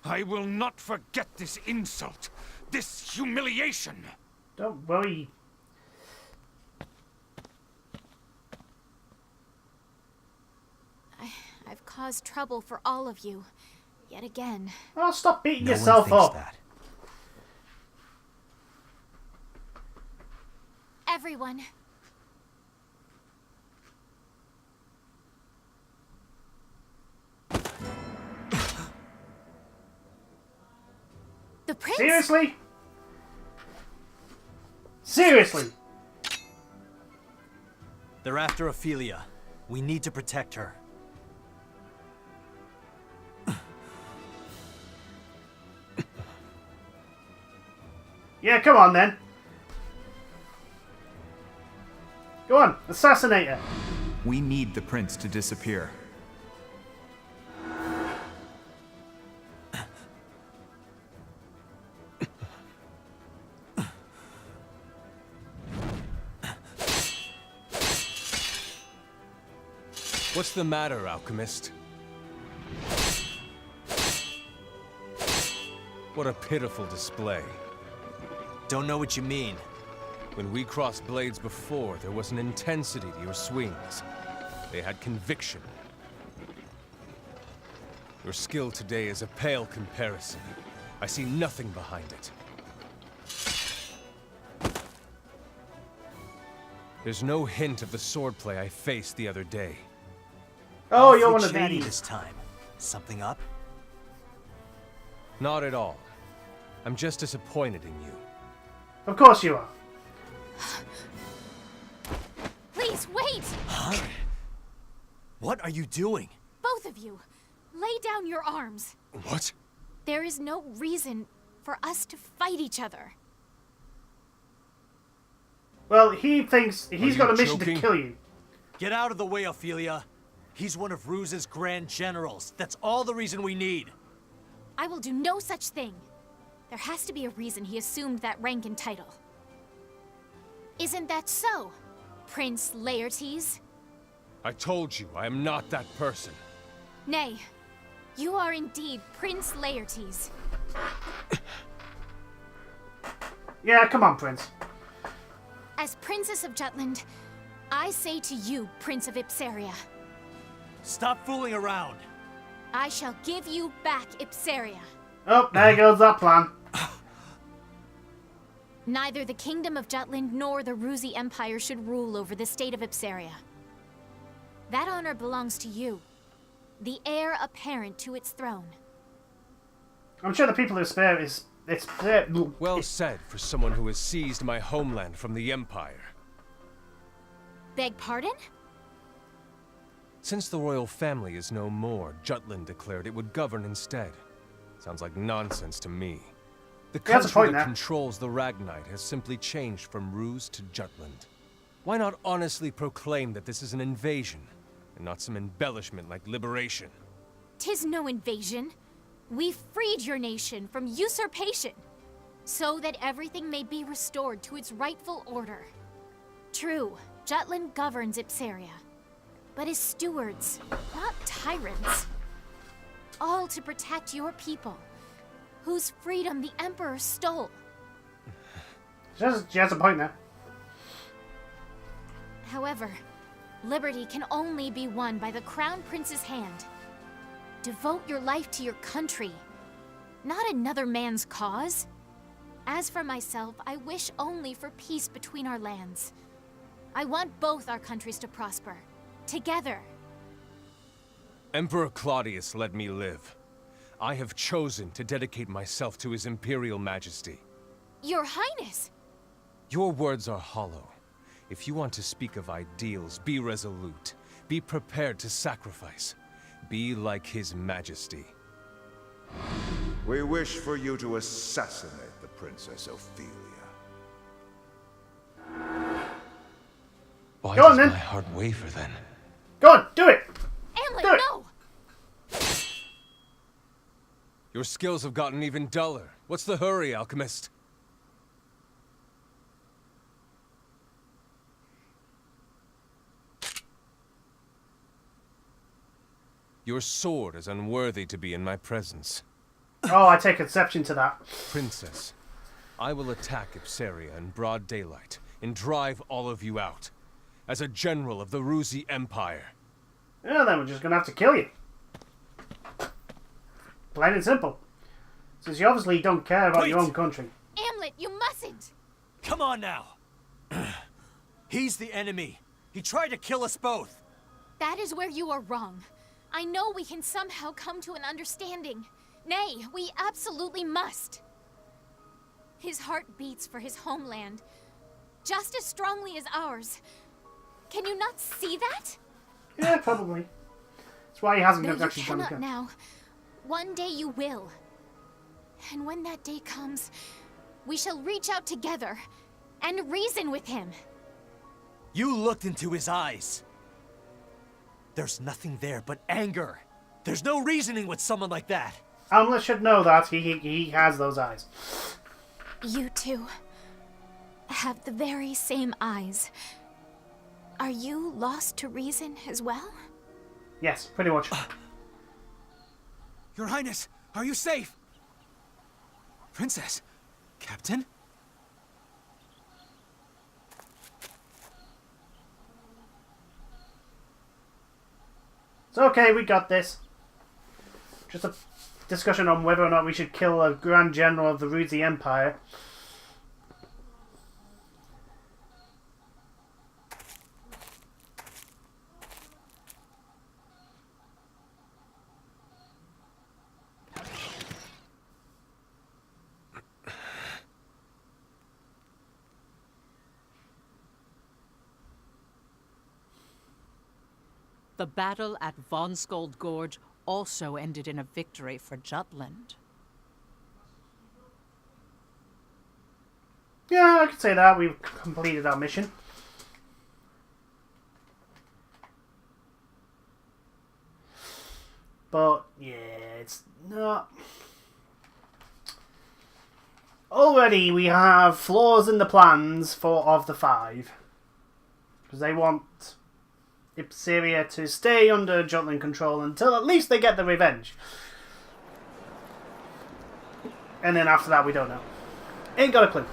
I will not forget this insult, this humiliation. Don't worry. I've caused trouble for all of you, yet again. Oh, stop beating yourself up. That. Everyone. The prince? Seriously? Seriously? They're after Ophelia. We need to protect her. Yeah, come on then. Go on, assassinate her. We need the prince to disappear. What's the matter, alchemist? What a pitiful display. Don't know what you mean. When we crossed blades before, there was an intensity to your swings. They had conviction. Your skill today is a pale comparison. I see nothing behind it. There's no hint of the swordplay I faced the other day. Oh, you're one Awfully of chatty these. this time. Something up? Not at all. I'm just disappointed in you. Of course you are. Please, wait! Huh? What are you doing? Both of you, lay down your arms. What? There is no reason for us to fight each other. Well, he thinks he's got a mission joking? to kill you. Get out of the way, Ophelia. He's one of Ruse's grand generals. That's all the reason we need. I will do no such thing. There has to be a reason he assumed that rank and title. Isn't that so, Prince Laertes? I told you, I am not that person. Nay, you are indeed Prince Laertes. Yeah, come on, Prince. As Princess of Jutland, I say to you, Prince of Ipsaria, Stop fooling around. I shall give you back Ipsaria. Oh, there goes that plan. Neither the Kingdom of Jutland nor the Rusi Empire should rule over the state of Ipsaria. That honor belongs to you, the heir apparent to its throne. I'm sure the people who spare is... Well said for someone who has seized my homeland from the Empire. Beg pardon? Since the royal family is no more, Jutland declared it would govern instead. Sounds like nonsense to me. The He has a country point that there. controls the Ragnite has simply changed from Ruse to Jutland. Why not honestly proclaim that this is an invasion, and not some embellishment like liberation? 'Tis no invasion. We freed your nation from usurpation, so that everything may be restored to its rightful order. True, Jutland governs Ipsaria, but as stewards, not tyrants. All to protect your people, whose freedom the Emperor stole. She has a point there. However, liberty can only be won by the Crown Prince's hand. Devote your life to your country, not another man's cause. As for myself, I wish only for peace between our lands. I want both our countries to prosper, together. Emperor Claudius let me live. I have chosen to dedicate myself to his Imperial Majesty. Your Highness! Your words are hollow. If you want to speak of ideals, be resolute. Be prepared to sacrifice. Be like His Majesty. We wish for you to assassinate the Princess Ophelia. Why Go on, does then. my heart waver then? Go on, do it! Amlet, Do it. no! Your skills have gotten even duller. What's the hurry, alchemist? Your sword is unworthy to be in my presence. Oh, I take exception to that. Princess, I will attack Ipsaria in broad daylight and drive all of you out. As a general of the Ruzi Empire. Yeah, then we're just gonna have to kill you. Plain and simple. Since you obviously don't care about your own country. Amlet, you mustn't! Come on now. He's the enemy. He tried to kill us both. That is where you are wrong. I know we can somehow come to an understanding. Nay, we absolutely must. His heart beats for his homeland, just as strongly as ours. Can you not see that? Yeah, probably. That's why he hasn't No, you actually done cannot it. now. One day you will. And when that day comes, we shall reach out together and reason with him. You looked into his eyes. There's nothing there but anger. There's no reasoning with someone like that. Amlet should know that. He has those eyes. You two have the very same eyes. Are you lost to reason as well? Yes, pretty much. Your Highness, are you safe? Princess? Captain? It's okay, we got this. Just a discussion on whether or not we should kill a Grand General of the Ruzi Empire. The battle at Von Skold Gorge also ended in a victory for Jutland. Yeah, I could say that. We've completed our mission. But, yeah, it's not... Already we have flaws in the plans of the 5. Because they want Ipsaria to stay under Jutland control until at least they get the revenge. And then after that, we don't know. Ain't got a clue.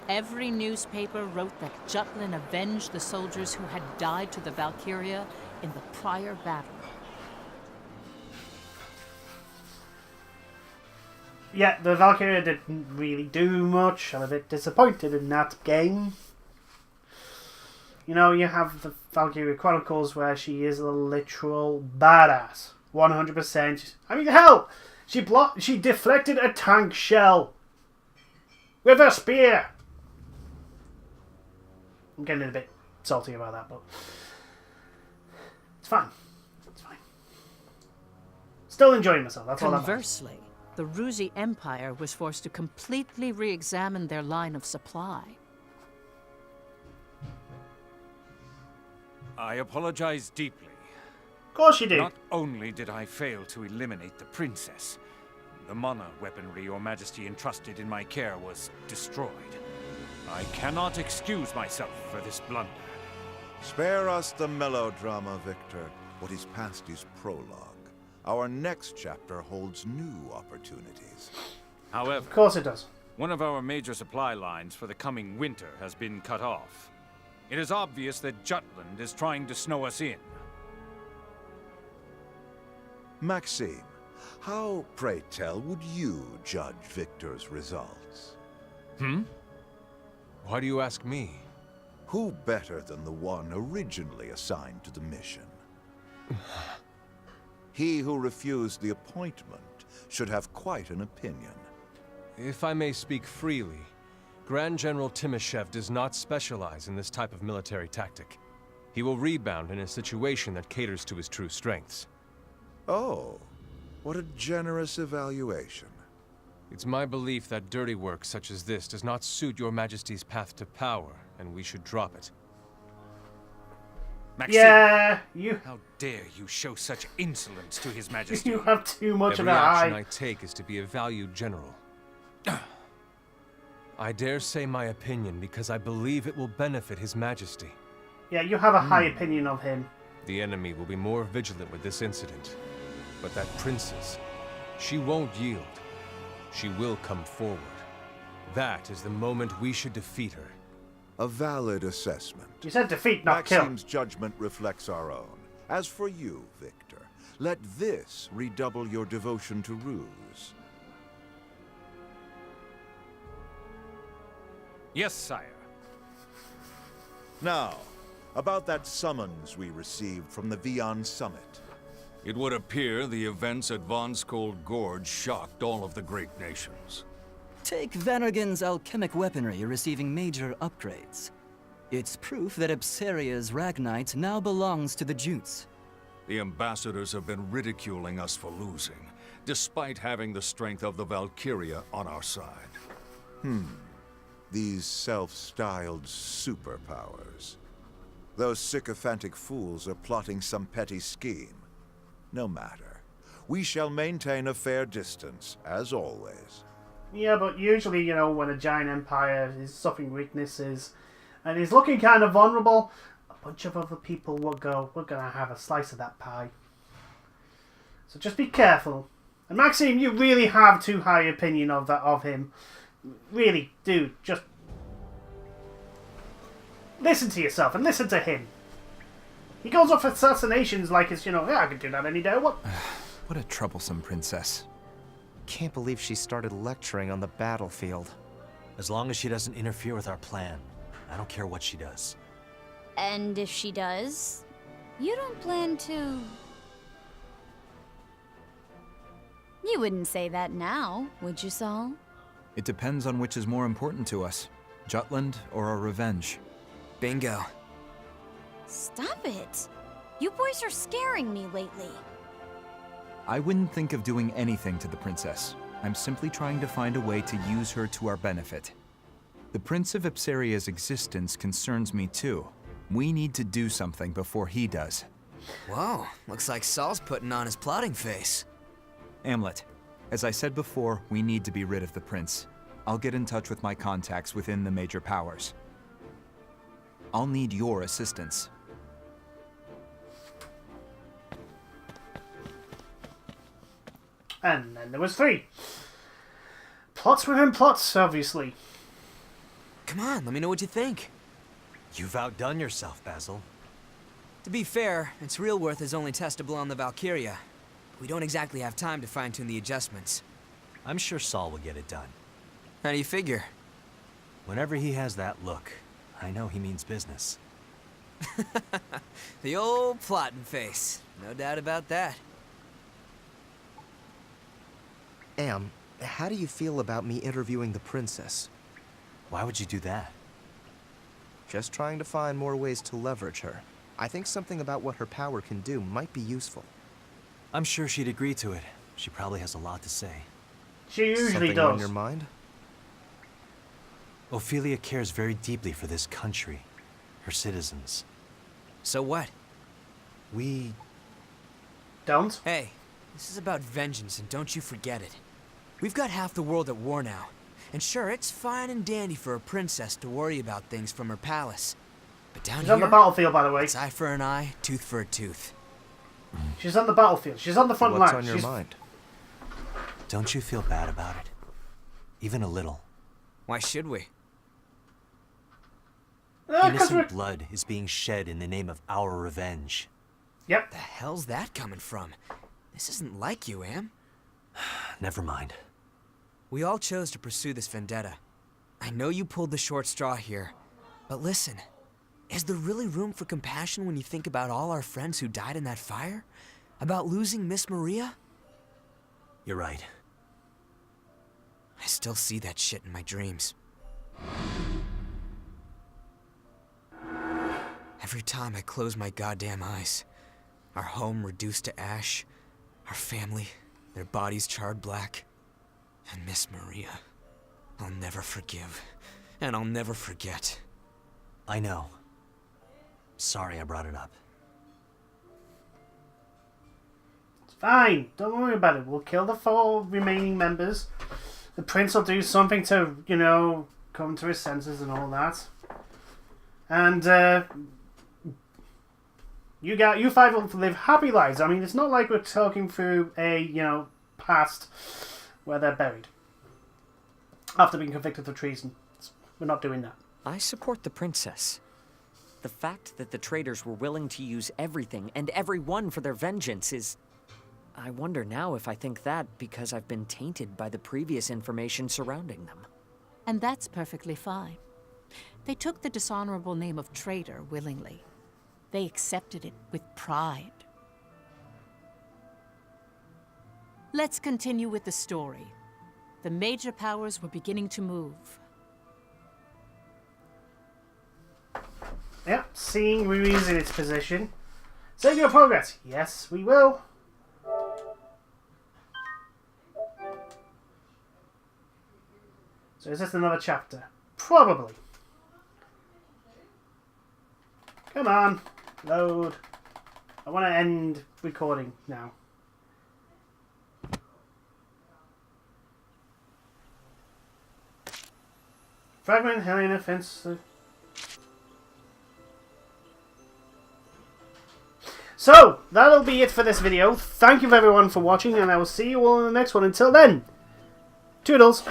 Every newspaper wrote that Jutland avenged the soldiers who had died to the Valkyria in the prior battle. Yeah, the Valkyria didn't really do much. I'm a bit disappointed in that game. You know, you have the Valkyria Chronicles where she is a literal badass. 100%. I mean, hell! She deflected a tank shell with a spear! I'm getting a bit salty about that, but it's fine. It's fine. Still enjoying myself, that's all that matters. Conversely, the Ruzi Empire was forced to completely re-examine their line of supply. I apologize deeply. Of course you do. Not only did I fail to eliminate the princess, the mana weaponry your majesty entrusted in my care was destroyed. I cannot excuse myself for this blunder. Spare us the melodrama, Victor. What is past is prologue. Our next chapter holds new opportunities. However, Of course it does. one of our major supply lines for the coming winter has been cut off. It is obvious that Jutland is trying to snow us in. Maxime, how, pray tell, would you judge Victor's results? Why do you ask me? Who better than the one originally assigned to the mission? He who refused the appointment should have quite an opinion. If I may speak freely, Grand General Timoshev does not specialize in this type of military tactic. He will rebound in a situation that caters to his true strengths. Oh, what a generous evaluation. It's my belief that dirty work such as this does not suit your majesty's path to power, and we should drop it. Maxime, Yeah, you how dare you show such insolence to his majesty? you have too much Every of an action eye. I take is to be a valued general. I dare say my opinion because I believe it will benefit His Majesty. Yeah, you have a high opinion of him. The enemy will be more vigilant with this incident. But that princess, she won't yield. She will come forward. That is the moment we should defeat her. A valid assessment. You said defeat, not kill. Maxime's judgment reflects our own. As for you, Victor, let this redouble your devotion to Ruse. Yes, sire. Now, about that summons we received from the Vion Summit. It would appear the events at Von Skold Gorge shocked all of the great nations. Take Vanergen's alchemic weaponry receiving major upgrades. It's proof that Ipseria's Ragnite now belongs to the Jutes. The ambassadors have been ridiculing us for losing, despite having the strength of the Valkyria on our side. These self-styled superpowers. Those sycophantic fools are plotting some petty scheme. No matter. We shall maintain a fair distance, as always. Yeah, but usually, you know, when a giant empire is suffering weaknesses and is looking kind of vulnerable, a bunch of other people will go, we're going to have a slice of that pie. So just be careful. And Maxime, you really have too high opinion of him. Really, dude, just listen to yourself and listen to him. He goes off assassinations like it's, you know, yeah, I could do that any day. What? What a troublesome princess. Can't believe she started lecturing on the battlefield. As long as she doesn't interfere with our plan, I don't care what she does. And if she does, you don't plan to... You wouldn't say that now, would you, Saul? It depends on which is more important to us, Jutland or our revenge. Bingo. Stop it. You boys are scaring me lately. I wouldn't think of doing anything to the princess. I'm simply trying to find a way to use her to our benefit. The Prince of Ipseria's existence concerns me too. We need to do something before he does. Whoa, looks like Saul's putting on his plotting face. Amlet, as I said before, we need to be rid of the prince. I'll get in touch with my contacts within the major powers. I'll need your assistance. And then there was 3. Plots within plots, obviously. Come on, let me know what you think. You've outdone yourself, Basil. To be fair, its real worth is only testable on the Valkyria. We don't exactly have time to fine-tune the adjustments. I'm sure Saul will get it done. How do you figure? Whenever he has that look, I know he means business. The old plotting face. No doubt about that. Am, how do you feel about me interviewing the princess? Why would you do that? Just trying to find more ways to leverage her. I think something about what her power can do might be useful. I'm sure she'd agree to it. She probably has a lot to say. She usually Something does. on your mind? Ophelia cares very deeply for this country, her citizens. So what? We... Don't? Hey, this is about vengeance, and don't you forget it. We've got half the world at war now. And sure, it's fine and dandy for a princess to worry about things from her palace. But down She's here, on the battlefield, by the way. it's eye for an eye, tooth for a tooth. She's on the battlefield. She's on the front line. What's on your She's... mind? Don't you feel bad about it? Even a little. Why should we? Innocent blood is being shed in the name of our revenge. Yep. The hell's that coming from? This isn't like you, Am. Never mind. We all chose to pursue this vendetta. I know you pulled the short straw here, but listen, is there really room for compassion when you think about all our friends who died in that fire? About losing Miss Maria? You're right. I still see that shit in my dreams. Every time I close my goddamn eyes, our home reduced to ash, our family, their bodies charred black, and Miss Maria. I'll never forgive, and I'll never forget. I know. Sorry I brought it up. It's fine. Don't worry about it. We'll kill the 4 remaining members. The prince will do something to, you know, come to his senses and all that. And you five will live happy lives. I mean, it's not like we're talking through a, past where they're buried after being convicted of treason. We're not doing that. I support the princess. The fact that the traitors were willing to use everything and everyone for their vengeance is... I wonder now if I think that because I've been tainted by the previous information surrounding them. And that's perfectly fine. They took the dishonorable name of traitor willingly. They accepted it with pride. Let's continue with the story. The major powers were beginning to move. Yep, seeing Ruiz in its position. Save your progress. Yes, we will. So is this another chapter? Probably. Come on. Load. I want to end recording now. Fragment, Helena, Fence. So, that'll be it for this video. Thank you everyone for watching, and I will see you all in the next one. Until then, toodles.